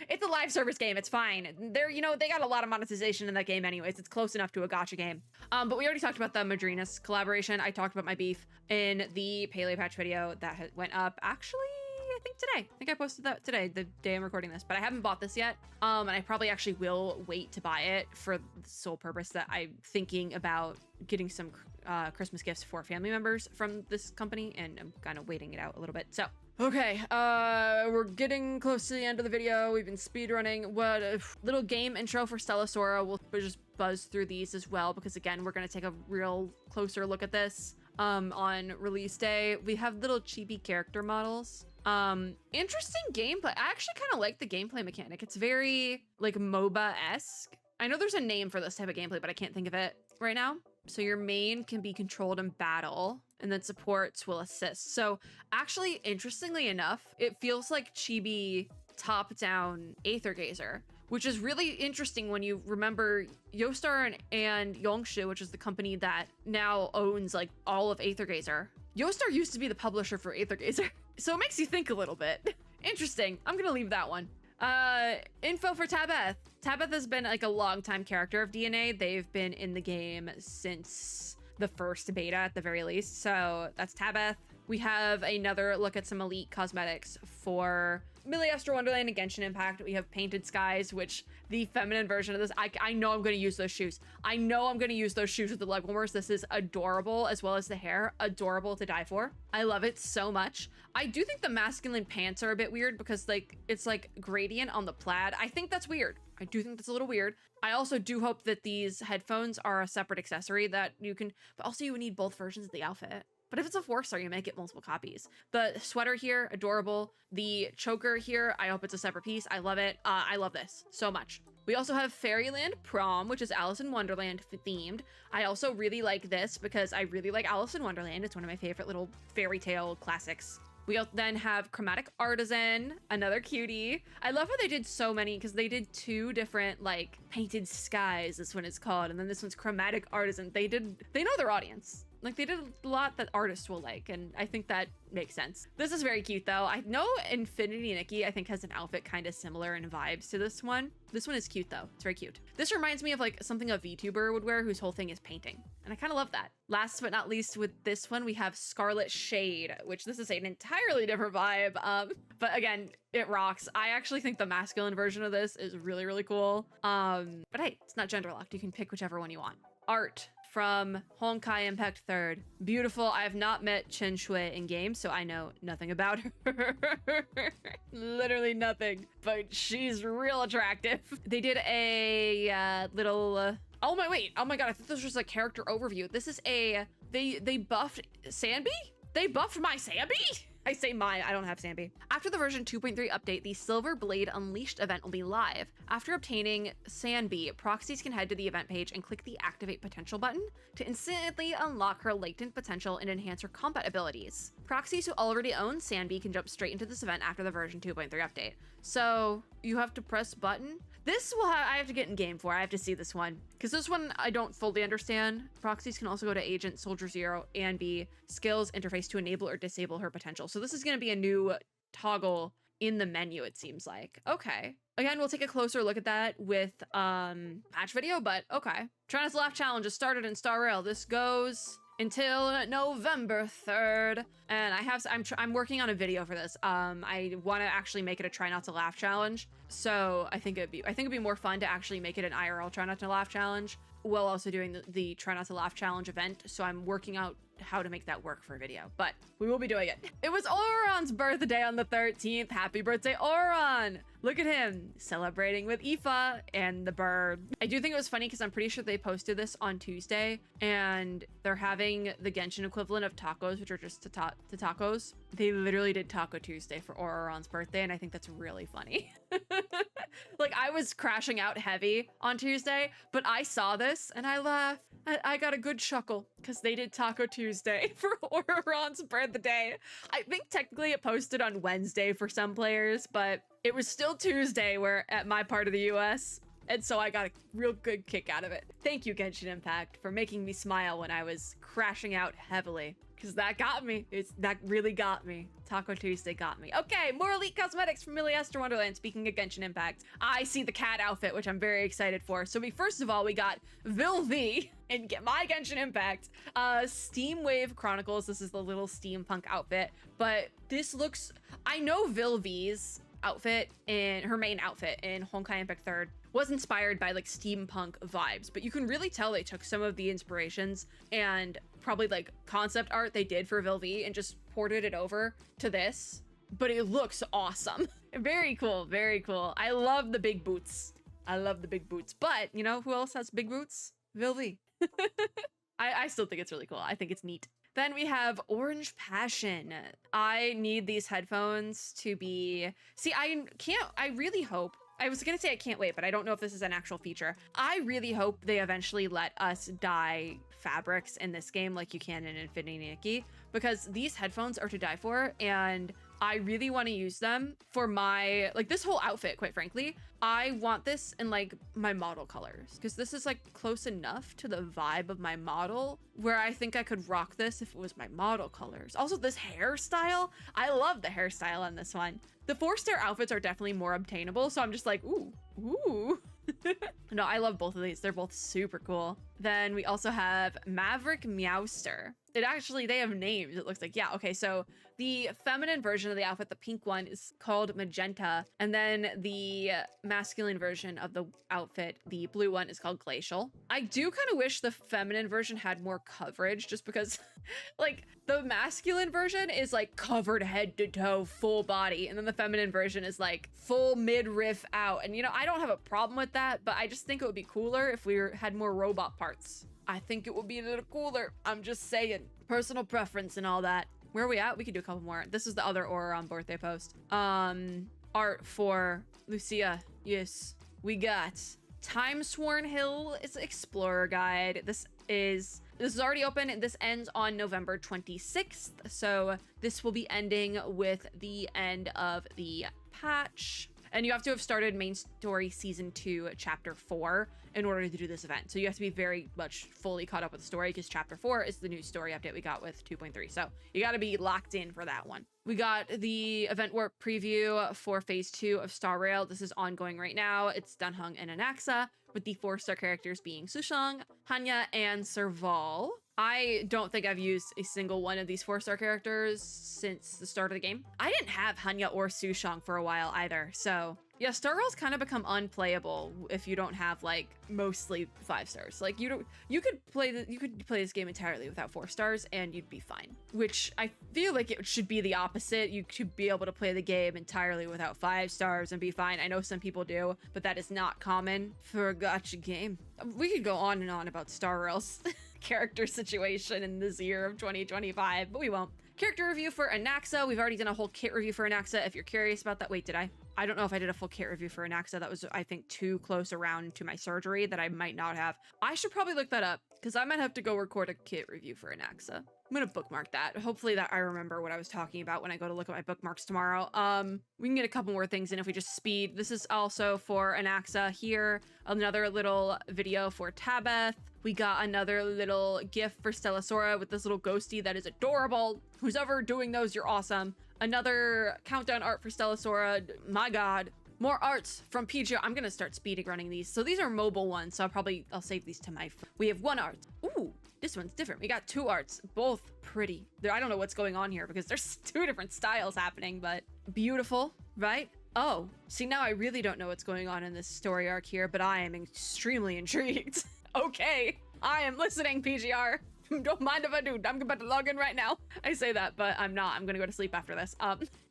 Speaker 1: it's a live service game. It's fine. They got a lot of monetization in that game anyways. It's close enough to a gacha game. But we already talked about the Madrinas collaboration. I talked about my beef in the Paleo patch video that went up actually, I think today. I think I posted that today, the day I'm recording this, but I haven't bought this yet. And I probably actually will wait to buy it for the sole purpose that I'm thinking about getting some Christmas gifts for family members from this company, and I'm kind of waiting it out a little bit. So okay, we're getting close to the end of the video. We've been speedrunning. What a little game intro for Stella Sora. We'll just buzz through these as well because again, we're gonna take a real closer look at this on release day. We have little chibi character models. Interesting gameplay. I actually kind of like the gameplay mechanic. It's very like MOBA-esque. I know there's a name for this type of gameplay, but I can't think of it right now. So your main can be controlled in battle, and then supports will assist. So actually, interestingly enough, it feels like chibi top-down Aether Gazer, which is really interesting when you remember Yostar and Yongshu, which is the company that now owns like all of Aether Gazer. Yostar used to be the publisher for Aether Gazer, so it makes you think a little bit. Interesting. I'm gonna leave that one. Info for Tabeth. Tabeth has been like a long-time character of DNA. They've been in the game since the first beta at the very least. So that's Tabeth. We have another look at some elite cosmetics for Millie Astro Wonderland and Genshin Impact. We have Painted Skies, which the feminine version of this, I know I'm going to use those shoes. I know I'm going to use those shoes with the leg warmers. This is adorable, as well as the hair. Adorable to die for. I love it so much. I do think the masculine pants are a bit weird because like it's like gradient on the plaid. I think that's weird. I do think that's a little weird. I also do hope that these headphones are a separate accessory that you can, but also you would need both versions of the outfit. But if it's a 4-star, you might get multiple copies. The sweater here, adorable. The choker here, I hope it's a separate piece. I love it. I love this so much. We also have Fairyland Prom, which is Alice in Wonderland themed. I also really like this because I really like Alice in Wonderland. It's one of my favorite little fairy tale classics. We then have Chromatic Artisan, another cutie. I love how they did so many because they did 2 different like Painted Skies, this one is called, and then this one's Chromatic Artisan. They know their audience. Like, they did a lot that artists will like, and I think that makes sense. This is very cute, though. I know Infinity Nikki, I think, has an outfit kind of similar in vibes to this one. This one is cute, though. It's very cute. This reminds me of, like, something a VTuber would wear whose whole thing is painting, and I kind of love that. Last but not least, with this one, we have Scarlet Shade, which this is an entirely different vibe, but again, it rocks. I actually think the masculine version of this is really, really cool. But hey, it's not gender locked. You can pick whichever one you want. Art from Honkai Impact 3rd. Beautiful. I have not met Chen Shui in game, so I know nothing about her. Literally nothing, but she's real attractive. They did a little... oh my god, I thought this was a character overview. This is a... They buffed Sanbi? They buffed my Sanbi? I say mine, I don't have Sanbi. After the version 2.3 update, the Silver Blade Unleashed event will be live. After obtaining Sanbi, proxies can head to the event page and click the Activate Potential button to instantly unlock her latent potential and enhance her combat abilities. Proxies who already own Sanbi can jump straight into this event after the version 2.3 update. So you have to press button? This will I have to get in game for. I have to see this one. Because this one I don't fully understand. Proxies can also go to Agent, Soldier Zero, and B skills interface to enable or disable her potential. So this is going to be a new toggle in the menu, it seems like. Okay. Again, we'll take a closer look at that with patch video, but okay. Try Not to Laugh challenge has started in Star Rail. This goes until November 3rd, and I'm working on a video for this. I want to actually make it a Try Not to Laugh challenge, so I think it'd be more fun to actually make it an IRL Try Not to Laugh challenge while also doing the Try Not to Laugh challenge event. So I'm working out how to make that work for a video, but we will be doing it. It was Auron's birthday on the 13th. Happy birthday, Auron! Look at him celebrating with Aoife and the bird. I do think it was funny because I'm pretty sure they posted this on Tuesday, and they're having the Genshin equivalent of tacos, which are just tacos. They literally did Taco Tuesday for Auron's birthday, and I think that's really funny. Like, I was crashing out heavy on Tuesday, but I saw this and I laughed. I got a good chuckle because they did Taco Tuesday for Auron's birthday. I think technically it posted on Wednesday for some players, but it was still Tuesday where at my part of the US. And so I got a real good kick out of it. Thank you, Genshin Impact, for making me smile when I was crashing out heavily. Because that got me. That really got me. Taco Tuesday got me. Okay, more Elite Cosmetics from Millie Esther Wonderland. Speaking of Genshin Impact, I see the cat outfit, which I'm very excited for. So first of all, we got Vilvi in my Genshin Impact. Steam Wave Chronicles. This is the little steampunk outfit. But this looks... I know Vilvi's outfit in her main outfit in Honkai Impact 3rd was inspired by like steampunk vibes, but you can really tell they took some of the inspirations and probably like concept art they did for Vilvi and just ported it over to this, but it looks awesome. Very cool, very cool. I love the big boots. I love the big boots, but you know who else has big boots? Vilvi. I still think it's really cool. I think it's neat. Then we have Orange Passion. I need these headphones to be... See, I really hope... I was gonna say I can't wait, but I don't know if this is an actual feature. I really hope they eventually let us dye fabrics in this game like you can in Infinity Nikki, because these headphones are to die for, and I really want to use them for my, like, this whole outfit, quite frankly. I want this in, like, my model colors, because this is, like, close enough to the vibe of my model where I think I could rock this if it was my model colors. Also, this hairstyle, I love the hairstyle on this one. The 4-star outfits are definitely more obtainable, so I'm just like, ooh. No, I love both of these. They're both super cool. Then we also have Maverick Meowster. They have names, it looks like. Yeah, okay, so the feminine version of the outfit, the pink one, is called Magenta, and then the masculine version of the outfit, the blue one, is called Glacial. I do kind of wish the feminine version had more coverage, just because, like, the masculine version is, like, covered head to toe, full body, and then the feminine version is, like, full midriff out. And, you know, I don't have a problem with that, but I just think it would be cooler if we had more robot parts. I think it would be a little cooler. I'm just saying. Personal preference and all that. Where are we at? We could do a couple more. This is the other Auron birthday post. Art for Lucia. Yes. We got Timesworn Hill. It's an Explorer Guide. This is already open. This ends on November 26th. So this will be ending with the end of the patch. And you have to have started main story season 2, chapter 4 in order to do this event. So you have to be very much fully caught up with the story because chapter 4 is the new story update we got with 2.3. So you got to be locked in for that one. We got the event warp preview for phase 2 of Star Rail. This is ongoing right now. It's Dunhung and Anaxa, with the 4-star characters being Sushang, Hanya, and Serval. I don't think I've used a single one of these 4-star characters since the start of the game. I didn't have Hanya or Sushang for a while either, so yeah, Star Rail's kind of become unplayable if you don't have like mostly 5 stars. Like you could play this game entirely without 4 stars and you'd be fine. Which I feel like it should be the opposite. You should be able to play the game entirely without 5 stars and be fine. I know some people do, but that is not common for a gacha game. We could go on and on about Star Rail's character situation in this year of 2025, but we won't. Character review for Anaxa. We've already done a whole kit review for Anaxa. If you're curious about that, wait, did I? I don't know if I did a full kit review for Anaxa. That was, I think, too close around to my surgery that I might not have. I should probably look that up because I might have to go record a kit review for Anaxa. I'm gonna bookmark that. Hopefully that I remember what I was talking about when I go to look at my bookmarks tomorrow. We can get a couple more things in if we just speed. This is also for Anaxa here. Another little video for Tabeth. We got another little GIF for Stella Sora with this little ghosty that is adorable. Who's ever doing those, you're awesome. Another countdown art for Stella Sora. My god. More arts from PGR. I'm gonna start speeding running these. So these are mobile ones, so I'll save these to my We have 1 art. Ooh, this one's different. We got 2 arts, both pretty. I don't know what's going on here because there's 2 different styles happening, but beautiful, right? Oh, see, now I really don't know what's going on in this story arc here, but I am extremely intrigued. Okay, I am listening, PGR. Don't mind if I do. I'm about to log in right now. I say that, but I'm not. I'm gonna go to sleep after this.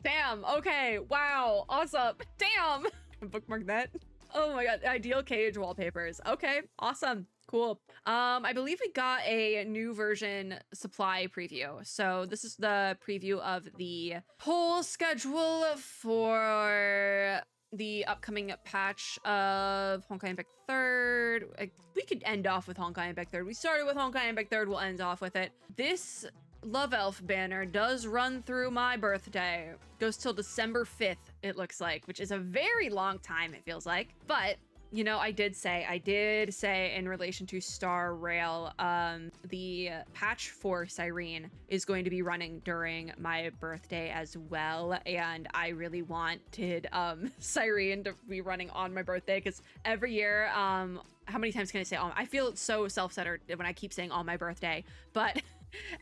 Speaker 1: Damn. Okay. Wow. Awesome. Damn. Bookmark that. Oh my god. Ideal cage wallpapers. Okay. Awesome. Cool. I believe we got a new version supply preview. So this is the preview of the whole schedule for the upcoming patch of Honkai Impact 3rd. We could end off with Honkai Impact 3rd. We started with Honkai Impact 3rd. We'll end off with it. This Love Elf banner does run through my birthday. Goes till December 5th, it looks like, which is a very long time, it feels like. But you know, I did say in relation to Star Rail, the patch for Cyrene is going to be running during my birthday as well. And I really wanted Cyrene to be running on my birthday because every year, how many times can I say, I feel so self-centered when I keep saying on my birthday, but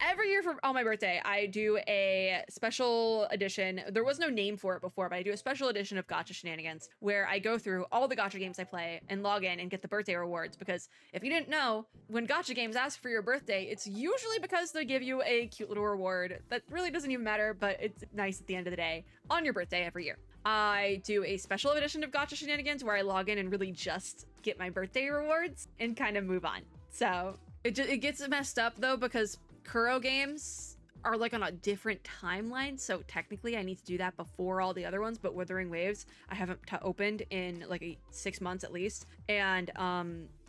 Speaker 1: every year for on my birthday, I do a special edition. There was no name for it before, but I do a special edition of Gacha Shenanigans where I go through all the Gacha games I play and log in and get the birthday rewards. Because if you didn't know, when Gacha games ask for your birthday, it's usually because they give you a cute little reward that really doesn't even matter, but it's nice at the end of the day on your birthday every year. I do a special edition of Gacha Shenanigans where I log in and really just get my birthday rewards and kind of move on. So it gets messed up though because Kuro games are like on a different timeline, so technically I need to do that before all the other ones, but Withering Waves I haven't opened in like 6 months at least, and I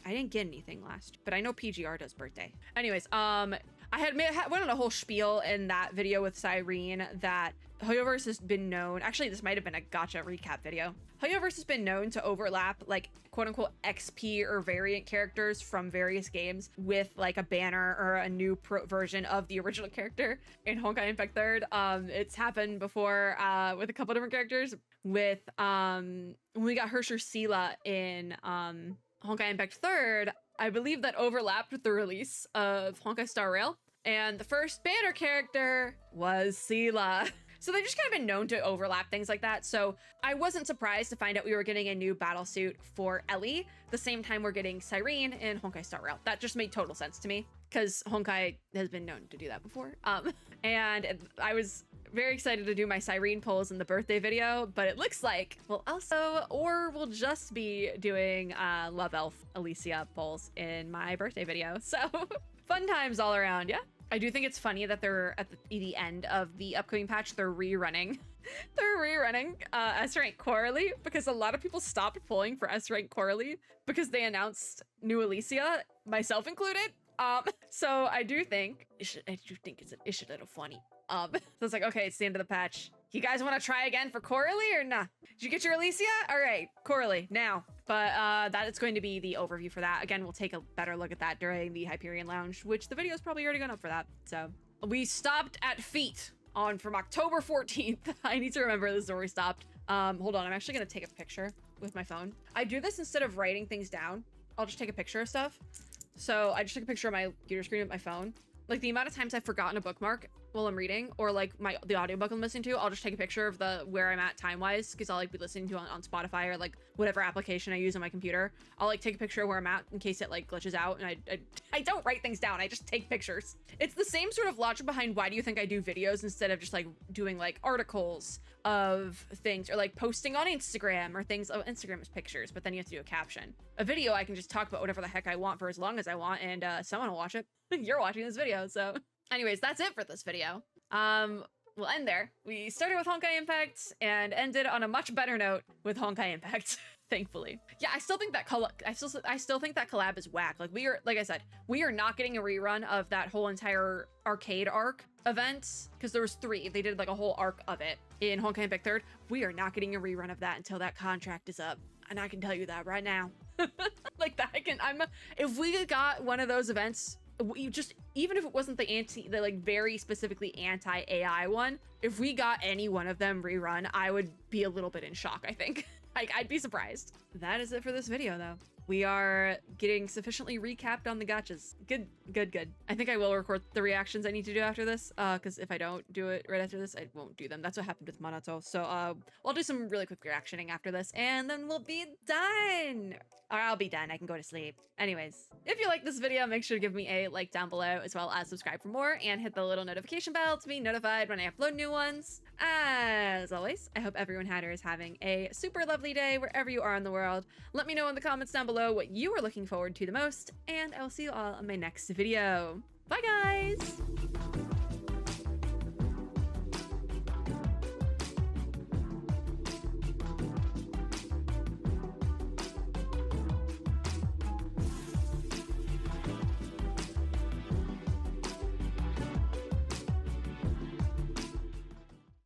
Speaker 1: didn't get anything last, but I know PGR does birthday. Anyways, I went on a whole spiel in that video with Cyrene that Hoyoverse has been known, actually this might have been a gacha recap video. Hoyoverse has been known to overlap like quote unquote XP or variant characters from various games with like a banner or a new version of the original character in Honkai Impact 3rd. It's happened before with a couple different characters with when we got Hersher Sela in Honkai Impact 3rd. I believe that overlapped with the release of Honkai Star Rail, and the first banner character was Sela. So they've just kind of been known to overlap things like that. So I wasn't surprised to find out we were getting a new battle suit for Ellie the same time we're getting Cyrene in Honkai Star Rail. That just made total sense to me because Honkai has been known to do that before. And I was very excited to do my Cyrene polls in the birthday video, but it looks like we'll just be doing Love Elf Alicia polls in my birthday video. So fun times all around, yeah? I do think it's funny that they're at the end of the upcoming patch, they're rerunning S-Rank Coralie because a lot of people stopped pulling for S-Rank Coralie because they announced new Alicia, myself included. So I do think it's a little funny. So it's like, okay, it's the end of the patch. You guys want to try again for Coralie or nah? Did you get your Alicia? All right, Coralie, now. But that is going to be the overview for that. Again, we'll take a better look at that during the Hyperion Lounge, which the video is probably already gone up for that. So we stopped at feet from October 14th. I need to remember this is where we stopped. Hold on, I'm actually gonna take a picture with my phone. I do this instead of writing things down. I'll just take a picture of stuff. So I just took a picture of my computer screen with my phone. Like the amount of times I've forgotten a bookmark while I'm reading, or like the audiobook I'm listening to, I'll just take a picture of where I'm at time-wise, because I'll like be listening to on Spotify or like whatever application I use on my computer. I'll like take a picture of where I'm at in case it like glitches out, and I don't write things down, I just take pictures. It's the same sort of logic behind why do you think I do videos instead of just like doing like articles of things, or like posting on Instagram or things. Oh, Instagram is pictures, but then you have to do a caption. A video, I can just talk about whatever the heck I want for as long as I want, and someone will watch it. You're watching this video, so anyways, that's it for this video. We'll end there. We started with Honkai Impact and ended on a much better note with Honkai Impact. Thankfully. Yeah, I still think that I still think that collab is whack. Like like I said, we are not getting a rerun of that whole entire arcade arc event, because there was 3. They did like a whole arc of it in Honkai Impact 3rd. We are not getting a rerun of that until that contract is up. And I can tell you that right now. Like that if we got one of those events, even if it wasn't the like very specifically anti-AI one, if we got any one of them rerun, I would be a little bit in shock, I think. Like, I'd be surprised. That is it for this video, though. We are getting sufficiently recapped on the gachas. Good. I think I will record the reactions I need to do after this, because if I don't do it right after this, I won't do them. That's what happened with Monato. So I'll do some really quick reactioning after this, and then we'll be done. Or I'll be done. I can go to sleep. Anyways, if you like this video, make sure to give me a like down below, as well as subscribe for more, and hit the little notification bell to be notified when I upload new ones. As always, I hope everyone had or is having a super lovely day wherever you are in the world. Let me know in the comments down below what you are looking forward to the most, and I will see you all in my next video. Bye, guys!